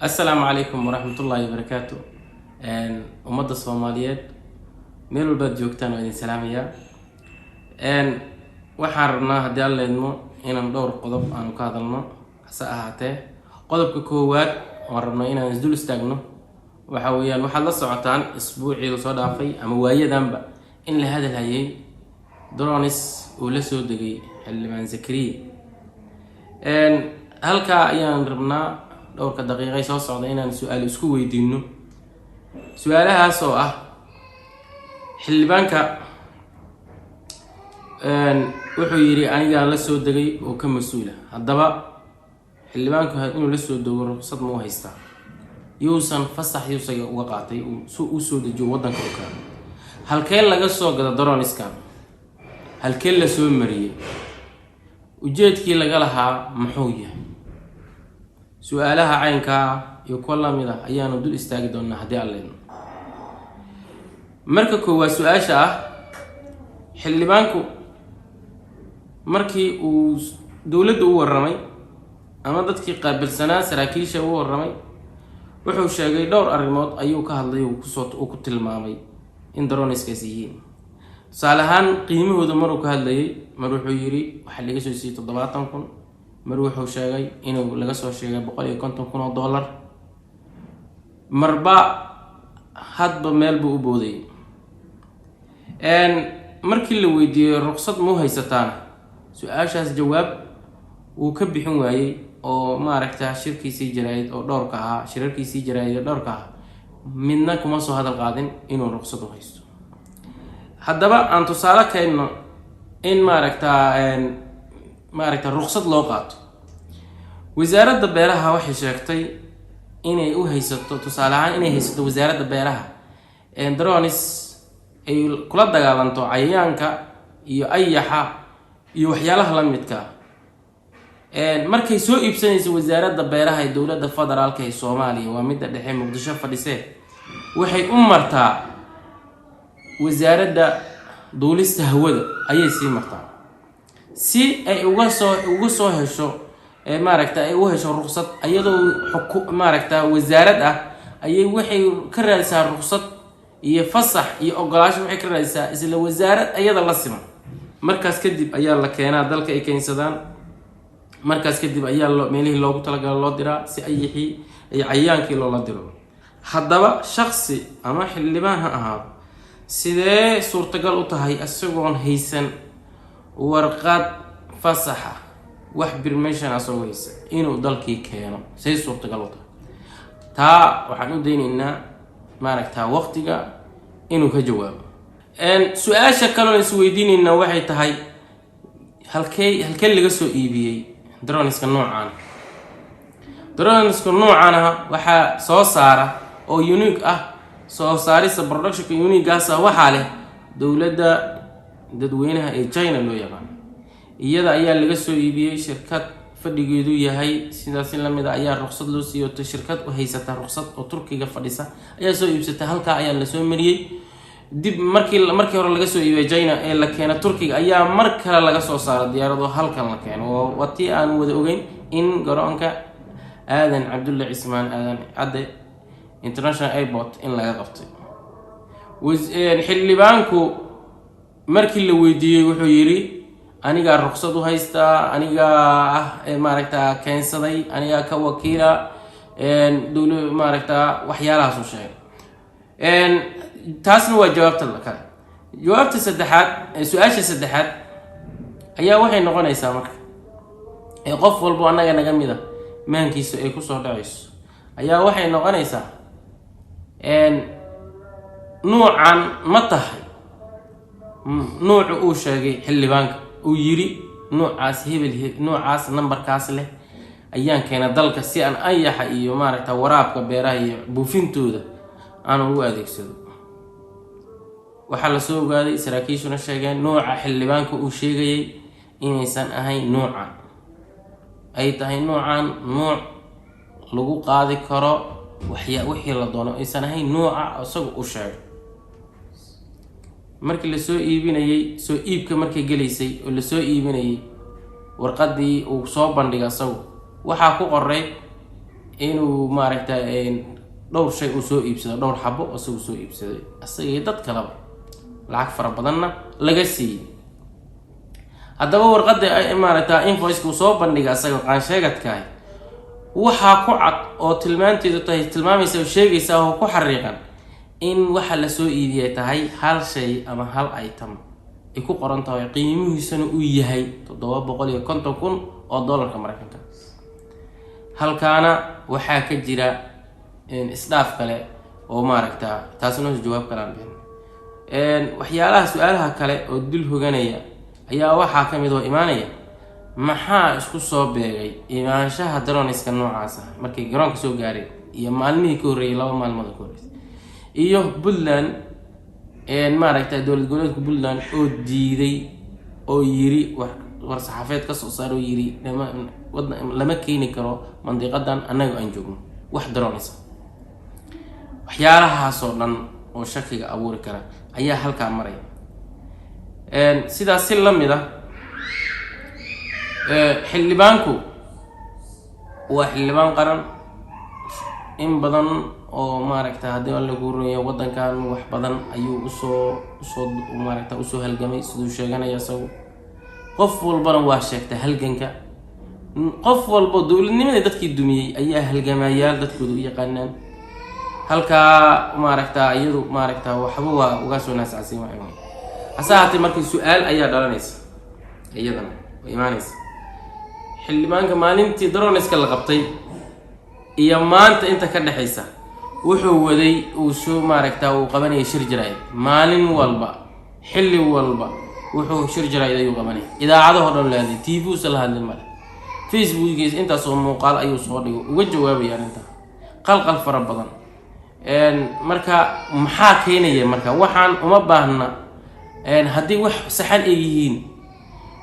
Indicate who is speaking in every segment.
Speaker 1: السلام عليكم ورحمة الله وبركاته. أمضى الصوماليات ميلو البلد جوكتان وإذن سلامية. وحارنا هدي الله إنه إنا ندور قضب أنا كهذلنا ساعته قضب ككوات وربنا إنا نزدول استجنو وحويان وحلا الصعتان أسبوعي لصدا في أموايا ذنب إن لهذا الهيء درانس ولسه دقي اللي من ذكري. هل كأيان ربنا دور كدقيقة سو صعدين سؤال اسكو ويدينو سؤالها سؤال حلبانك wuxuu yiri aniga la soo dagay oo ka masuula hadaba xillibaanku inuu la soo dago ruqsad ma haysta yuusan fasax yuusan uga qaatay oo soo dajiyo wadanka oo kale halkeen laga soo gado droniskan halkeen la soo mariyay ujeedkii laga lahaa muxuu yahay su'aalaha caynka iyo kulamida ayaanu dul istaagi doonaa hadii Alle marka koowaad su'aasha ah xillibaanku markii uu dawladda u waramay ama dadkii qaabilsanaa saraakiisha u waramay wuxuu sheegay dhowr arrimood ayuu ka hadlay oo ku tilmaamay in droniskaas yihiin salahan qiimahooda maruu ka hadlayay mar wuxuu yiri waxa laga soo siiyay 70000 mar wuxuu sheegay inuu laga soo sheegay $150,000 marba hadba meel buu u booday markii la weydiiyay ruqsad mu haysataan su'aashaas jawaab uu ka bixin waayay oo maaragtaa shirkiisii jaraayid oo dhowrka ah shirarkiisii jaraayid dhowrka ah midna kuma soo hadal qaadin inuu ruqsad u haysto haddaba aan tusaale keenno in maaragtaa ruqsad loo qaato wasaaradda beeraha waxay sheegtay inay u haysato tusaale ahaan inay haysato wasaaradda beeraha drones ay kula dagaalanto cayayaanka iyo ayaxa iyo waxyaalaha la midka markay soo iibsanayso wasaaradda beeraha ee dawladda federaalka ee Soomaaliya waa mid dhexe Muqdisho fadhisay waxay u martaa wasaaradda duulista hawada ayay sii martaa si ay uga soo hesho maaragtaa ay u hesho ruqsad ayadoo maaragtaa wasaarad ah ayay waxay ka raadsaa ruqsad iyo fasax iyo ogolaansho waxay ka raadsaa isla wasaarad ayada la siman markaas kadib ayaa la keenaa dalka ay keensadaan markaas kadib ayaa meelihii loogu talagalay loo diraa si ayixii ay cayaankii loola diro haddaba shakhsi ama xildhibaan ha ahaado sidee suurtagal u tahay isagoon haysan warqad fasaxa wax permission asoo haysan inuu dalkii keeno say suurtagal u tahay taa waxaan u daynaynaa maaragtaa waqtiga inuu ka jawaabo su'aasha kale oo isweydiinayna waxay tahay halkee laga soo iibiyay droniska noocan waxa soo saara oo unique ah soo saarista productionka unique-gaas waxa leh dawladda dadweynaha ee China loo yaqaan iyada ayaa laga soo iibiyay shirkad fadhigeedu yahay sidaas la mid ah ayaa ruqsad loo siiyay shirkad u haysata ruqsad oo Turkiga fadhisa ayaa soo iibsatay halka ayaa la soo mariyay dib markii hore laga soo iibiyay China ee la keenay Turkiga ayaa mar kale laga soo saaray diyaarado halkan la keenay oo wati aan wada ogeyn in garoonka aadan Cabdulla Cismaan aadan Cadde International Airport in laga qabtay xillibaanku markii la weydiiyay wuxuu yiri aniga ruqsad u haysta aniga maaragtaa keensaday aniga ka wakiila dawladda maaragtaa waxyaalahaas u sheegay taasna waa jawaabta kale jawaabta saddexaad su'aasha saddexaad ayaa waxay noqonaysaa marka qof walba anaga naga mid ah maankiisa ay ku soo dhacayso ayaa waxay noqonaysaa noocan ma tahay noocu uu sheegay xillibaanka uu yiri noocaas hebel noocaas numberkaas leh ayaan keenay dalka si aan ayaxa iyo maaragtaa waraabka beeraha iyo buufintooda aan ugu adeegsado waxa la soo ogaaday saraakiishuna sheegeen nooca xillibaanka uu sheegayay inaysan ahayn nooca ay tahay noocan nooc lagu qaadi karo wixii la doono aysan ahayn nooca isagu u sheegay markii la soo iibinayay soo iibka markay galeysay oo la soo iibinayay warqadii uu soo bandhigay asagu waxaa ku qoray inuu maaragta dhowr shay uu soo iibsado, dhowr xabo oo soo iibsaday asagii dad kaleba lacag fara badanna laga siiyey. haddaba warqadda maaragta invoice uu soo bandhigay asaga qaansheegadka waxaa ku cad oo tilmaanteedu tahay tilmaamaysa oo sheegaysa oo ku xariiqan in waxa la soo iibiyay tahay hal shay ama hal item ay ku qoran tahay qiimihiisuna uu yahay $750,000 oo dollarka Mareykanka. halkaana waxaa ka jira isdhaaf kale oo maaragta taasuna jawaab kale aan bixin. waxyaalaha su'aalaha kale oo dul hoganaya ayaa waxaa ka mid ah imaanaya maxaa isku soo beegay imaanshaha drone-iska noocaas ah markay garoonka soo gaareen iyo maalmihii ka horreeyay 2 maalmood ka hor iyo Puntland maaragta dowlad goboleedka Puntland oo diiday oo yiri war saxaafeed ka soo saaro yiri lama keeni karo mandiqadan anaga aan joogno wax drone-is. waxyaalahaas oo dhan oo shakiga abuuri kara ayaa halka maray. sidaas si la mid ah xildhibaanku waa xildhibaan qaran in badan oo maaragta haddii aan lagu rooyo wadankan wax badan ayuu usoo halgamay siduu sheeganaya isagu. qof walbana waa sheegta halganka. qof walba dowladnimada dadkii dumiyay ayaa halgamayaal dadkoodu u yaqaanaan. halkaa maaragta iyadu maaragta waxba waa uga soo naasacay waxay asaahati markii su'aal ayaa dhalanaysa iyadana way imaanaysa xildhibaanka maalintii drone-iska la qabtay iyo maanta inta ka dhaxaysa wuxuu waday uu soo maaragta uu qabanayay shir jiraay maalin walba xilli walba wuxuu shir jiraay ayuu qabanay idaacadaha dhan leeyahay TV sala hadlin mar Facebook-giisa intaas oo muuqaal ayuu soo dhigo uga jawaabay arinta qalqal fara badan. marka maxaa keenaya marka waxaan uma baahna haddii wax saxan ay yihiin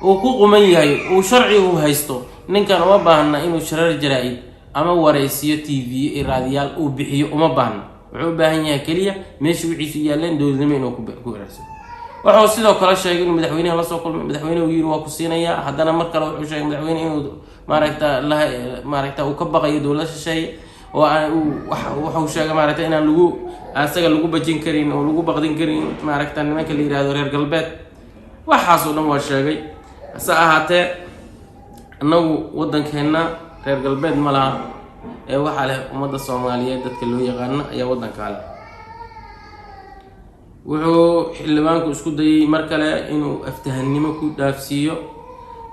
Speaker 1: oo ku quman yahay oo sharcigu haysto ninkan uma baahna inuu sharar jiraay ama wareysiyo TV iyo raadiyaal uu bixiyo uma baahna. wuxuu u baahan yahay kaliya meeshii wixiisu yaaleen dowladnimo inuu ku wareyso. wuxuu sidoo kale sheegay in madaxweynaha la soo kulmay madaxweynuhu yiri waa ku siinaya haddana mar kale wuxuu sheegay madaxweyne inuu maaragta uu ka baqayo dowladda shisheeye wuxuu sheegay maaragta inaan asaga lagu bajin karin oo lagu baqdin karin maaragta nimanka la yiraahdo reer galbeed. waxaas oo dhan waa sheegay. hase ahaatee annagu wadankeena reer galbeed ma laha waxa leh ummadda Soomaaliyeed dadka loo yaqaan ayaa wadanka leh. wuxuu xildhibaanku isku dayay mar kale inuu aftahannimo ku dhaafsiiyo.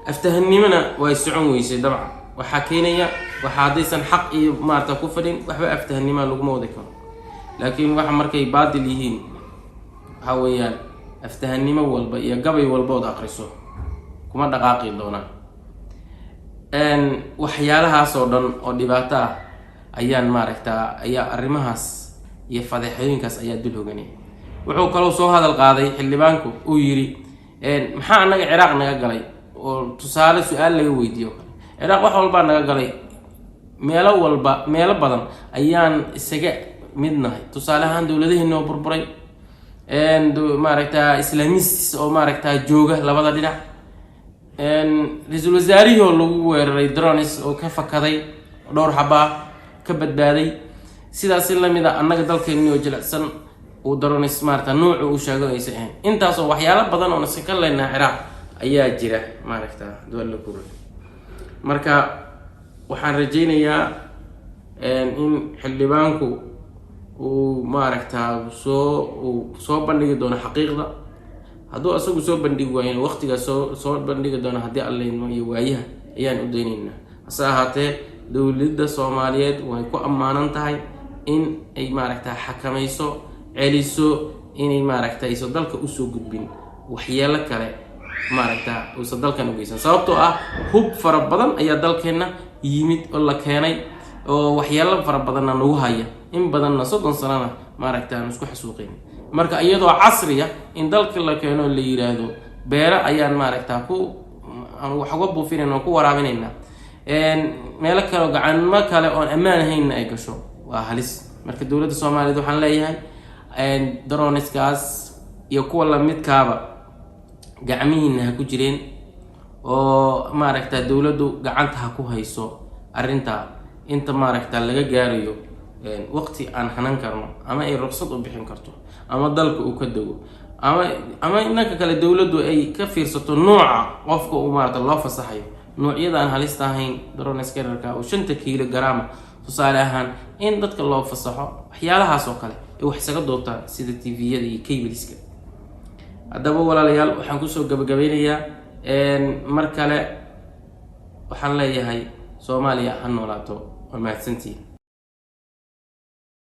Speaker 1: aftahannimona way socon weysay dabcan waxa keenaya waxa hadaysan xaq iyo maarta ku fadhin waxba aftahannimo lagu moodi karo. laakiin waxa markay baadil yihiin waxa weeyaan aftahannimo walba iyo gabay walba oo akhriso kuma dhaqaaqi doonaan. waxyaalahaas oo dhan oo dhibaato ah ayaan maaragta ayaa arrimahaas iyo fadeexooyinkaas ayaa dul hoganay. wuxuu kaloo soo hadal qaaday xildhibaanku uu yiri maxaa anaga Ciraaq naga galay oo tusaale su'aal laga weydiiyo Ciraaq wax walba naga galay meelo badan ayaan isaga midnahay. tusaale ahaan dowladaheena oo burburay maaragta islaamists oo maaragta jooga labada dhinac ra'iisul wasaarihii lagu weeraray drones oo ka fakaday dhowr xaba ka badbaaday. sidaas la mid ah annaga dalkeena oo jilicsan uu drones maaragta noocu uu sheegaysa intaas oo waxyaalo badan oo naska ka leena Ciraaq ayaa jira maaragta dowladda Kuwait. marka waxaan rajaynayaa in xildhibaanku uu maaragta soo bandhigi doono xaqiiqda. hadduu asagu soo bandhigi waayo waqtiga soo bandhigi doono haddii Allaahimo iyo waayaha ayaan u daynaynaa. hase ahaatee dowladda Soomaaliyeed way ku ammaanan tahay in ay maaragta xakamayso celiso inay maaragta iso dalka u soo gudbin waxyeelo kale maaragta uu dalkan u geysan. sababtoo ah hub fara badan ayaa dalkeena yimid oo la keenay oo waxyeelo fara badan nagu haya in badan 30 sano maaragta aan isku xasuuqin. marka iyadoo casriya in dalka la keeno la yiraahdo beera ayaan maaragta wax uga buufinayna ku waraabinayna meelo kale gacanimo kale oo ammaan ahayn ay gasho waa halis. marka dowladda Soomaaliyeed waxaan leeyahay drone-iskaas iyo kuwa la midkaaba gacmihiina ha ku jireen oo maaragta dowladdu gacanta ha ku hayso arinta inta maaragta laga gaarayo waqti aan hanan karno ama ay ruqsad u bixin karto ama dalka uu ka dago ama inaka kale dawladdu ay ka fiirsato nooca qofka uu maaragta loo fasaxayo noocyada aan halista ahayn drone scannerka oo 5 kilogram tusaale ahaan in dadka loo fasaxo waxyaalahaas oo kale ay wax isaga doobtaan sida TV-yada iyo cableska. haddaba walaalayaal waxaan kusoo gabagabeynayaa mar kale waxaan leeyahay Soomaaliya ha noolaato. waa mahadsantihiin.